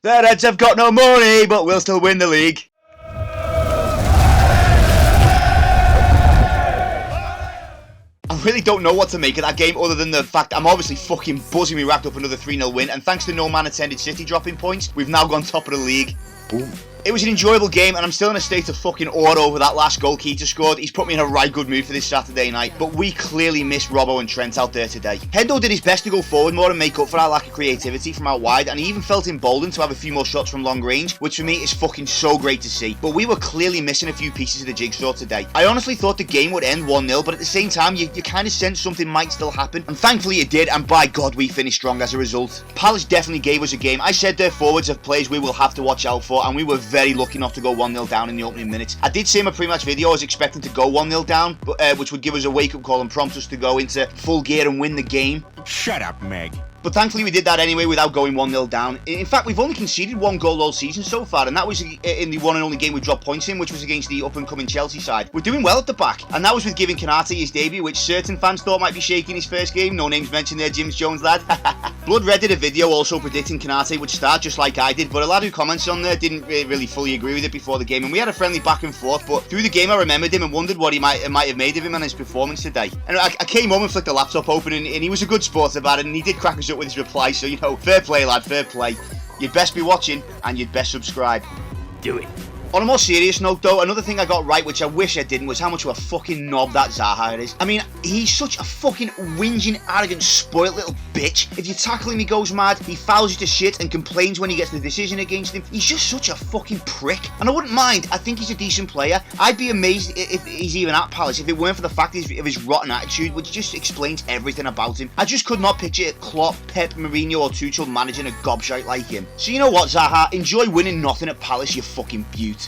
The Reds have got no money, but we'll still win the league. I really don't know what to make of that game other than the fact I'm obviously fucking buzzing we racked up another 3-0 win, and thanks to no man attended City dropping points, we've now gone top of the league. Boom. It was an enjoyable game, and I'm still in a state of fucking awe over that last goal Keita scored. He's put me in a right good mood for this Saturday night, but we clearly missed Robbo and Trent out there today. Hendo did his best to go forward more and make up for our lack of creativity from out wide, and he even felt emboldened to have a few more shots from long range, which for me is fucking so great to see. But we were clearly missing a few pieces of the jigsaw today. I honestly thought the game would end 1-0, but at the same time, you kind of sensed something might still happen, and thankfully it did, and by God, we finished strong as a result. Palace definitely gave us a game. I said their forwards are players we will have to watch out for, and we were very lucky not to go 1-0 down in the opening minutes. I did say in my pre-match video I was expecting to go 1-0 down, but, which would give us a wake-up call and prompt us to go into full gear and win the game. Shut up, Meg. But thankfully we did that anyway without going 1-0 down. In fact, we've only conceded 1 goal all season so far, and that was in the one and only game we dropped points in, which was against the up-and-coming Chelsea side. We're doing well at the back, and that was with giving Konate his debut, which certain fans thought might be shaking his first game. No names mentioned there, James Jones lad. Blood Red did a video also predicting Konate would start just like I did, but a lad who comments on there didn't really fully agree with it before the game, and we had a friendly back and forth, but through the game I remembered him and wondered what he might have made of him and his performance today. And I came home and flicked the laptop open, and he was a good sport about it, and he did crack us up with his reply, so you know, fair play lad, fair play. You'd best be watching and you'd best subscribe. Do it. On a more serious note though, another thing I got right, which I wish I didn't, was how much of a fucking knob that Zaha is. I mean, he's such a fucking whinging, arrogant, spoiled little bitch. If you tackle him, he goes mad, he fouls you to shit and complains when he gets the decision against him. He's just such a fucking prick. And I wouldn't mind, I think he's a decent player. I'd be amazed if he's even at Palace if it weren't for the fact of his rotten attitude, which just explains everything about him. I just could not picture Klopp, Pep, Mourinho or Tuchel managing a gobshite like him. So you know what, Zaha? Enjoy winning nothing at Palace, you fucking beaut.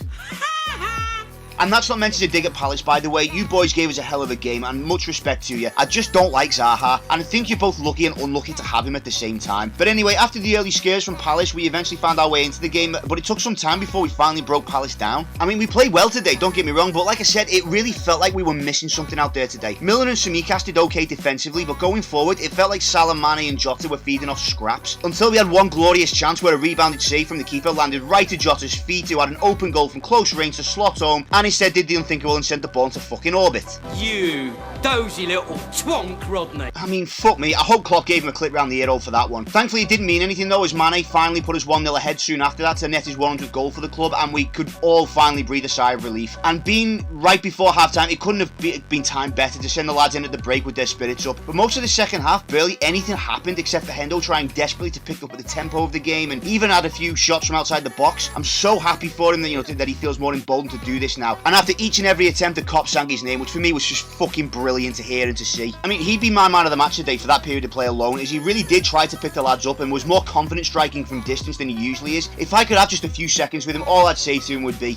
And that's not meant to dig at Palace, by the way. You boys gave us a hell of a game, and much respect to you. I just don't like Zaha, and I think you're both lucky and unlucky to have him at the same time. But anyway, after the early scares from Palace, we eventually found our way into the game, but it took some time before we finally broke Palace down. I mean, we played well today, don't get me wrong, but like I said, it really felt like we were missing something out there today. Milner and Tsimikas did okay defensively, but going forward, it felt like Salah, Mane and Jota were feeding off scraps. Until we had one glorious chance where a rebounded save from the keeper landed right at Jota's feet, who had an open goal from close range to slot home, and instead did the unthinkable and sent the ball into fucking orbit. You dozy little twonk, Rodney. I mean, fuck me. I hope Klopp gave him a clip round the ear hole for that one. Thankfully, it didn't mean anything though, as Mane finally put us 1-0 ahead soon after that to net his 100th goal for the club, and we could all finally breathe a sigh of relief. And being right before half-time, it couldn't have been timed better to send the lads in at the break with their spirits up. But most of the second half, barely anything happened except for Hendo trying desperately to pick up at the tempo of the game, and even had a few shots from outside the box. I'm so happy for him that, that he feels more emboldened to do this now. And after each and every attempt, the cop sang his name, which for me was just fucking brilliant to hear and to see. I mean, he'd be my man of the match today for that period of play alone, as he really did try to pick the lads up and was more confident striking from distance than he usually is. If I could have just a few seconds with him, all I'd say to him would be,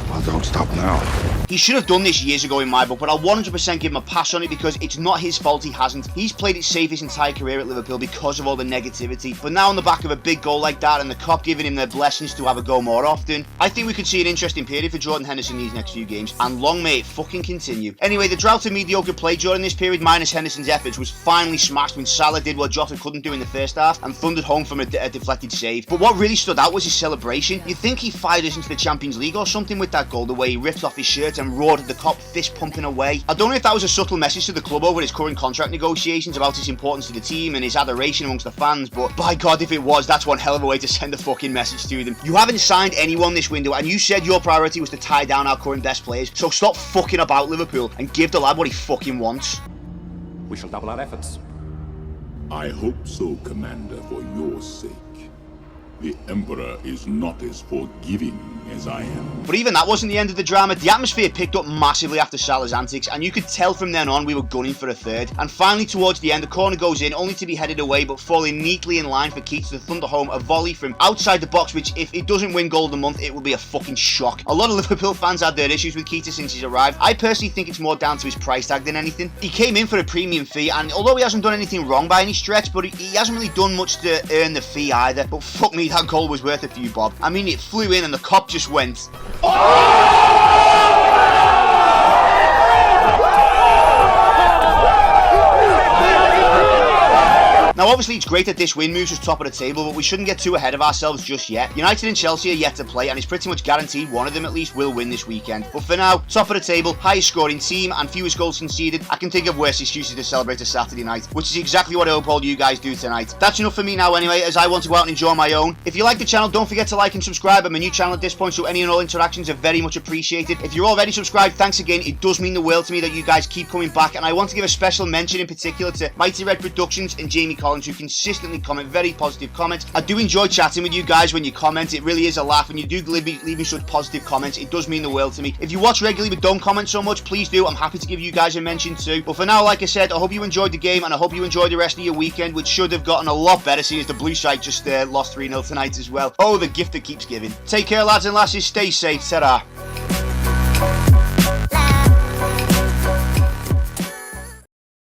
Well, don't stop now. he should have done this years ago in my book, but I'll 100% give him a pass on it because it's not his fault he hasn't. He's played it safe his entire career at Liverpool because of all the negativity, but now on the back of a big goal like that and the cop giving him their blessings to have a go more often, I think we could see an interesting period for Jordan Henderson these next few games, and long may it fucking continue. Anyway, the drought of mediocre play during this period, minus Henderson's efforts, was finally smashed when Salah did what Jota couldn't do in the first half and thundered home from a deflected save. But what really stood out was his celebration. You'd think he fired us into the Champions League or something with that goal, the way he ripped off his shirt and roared at the cop, fist pumping away. I don't know if that was a subtle message to the club over his current contract negotiations about his importance to the team and his adoration amongst the fans, but by God, if it was, that's one hell of a way to send a fucking message to them. You haven't signed anyone this window, and you said your priority was to tie down our current best players, so stop fucking about Liverpool and give the lad what he fucking wants. We shall double our efforts. I hope so, Commander, for your sake. The Emperor is not as forgiving as I am. But even that wasn't the end of the drama. The atmosphere picked up massively after Salah's antics, and you could tell from then on we were gunning for a third. And finally, towards the end, the corner goes in, only to be headed away, but falling neatly in line for Keita to thunder home a volley from outside the box, which, if it doesn't win goal of the month, it will be a fucking shock. A lot of Liverpool fans had their issues with Keita since he's arrived. I personally think it's more down to his price tag than anything. He came in for a premium fee, and although he hasn't done anything wrong by any stretch, but he hasn't really done much to earn the fee either. But fuck me, that goal was worth a few bob. I mean, it flew in and the cop just went, Now obviously it's great that this win moves us top of the table, but we shouldn't get too ahead of ourselves just yet. United and Chelsea are yet to play, and it's pretty much guaranteed one of them at least will win this weekend. But for now, top of the table, highest scoring team and fewest goals conceded. I can think of worse excuses to celebrate a Saturday night, which is exactly what I hope all you guys do tonight. That's enough for me now anyway, as I want to go out and enjoy my own. If you like the channel, don't forget to like and subscribe. I'm a new channel at this point, so any and all interactions are very much appreciated. If you're already subscribed, thanks again. It does mean the world to me that you guys keep coming back, and I want to give a special mention in particular to Mighty Red Productions and Jamie Collins, who consistently comment very positive comments. I do enjoy chatting with you guys when you comment. It really is a laugh, and you do leave me such positive comments. It does mean the world to me. If you watch regularly but don't comment so much, please do. I'm happy to give you guys a mention too. But for now, like I said, I hope you enjoyed the game, and I hope you enjoyed the rest of your weekend, which should have gotten a lot better seeing as the blue side just lost 3-0 tonight as well. Oh, the gift that keeps giving. Take care, lads and lasses. Stay safe. Ta-ra.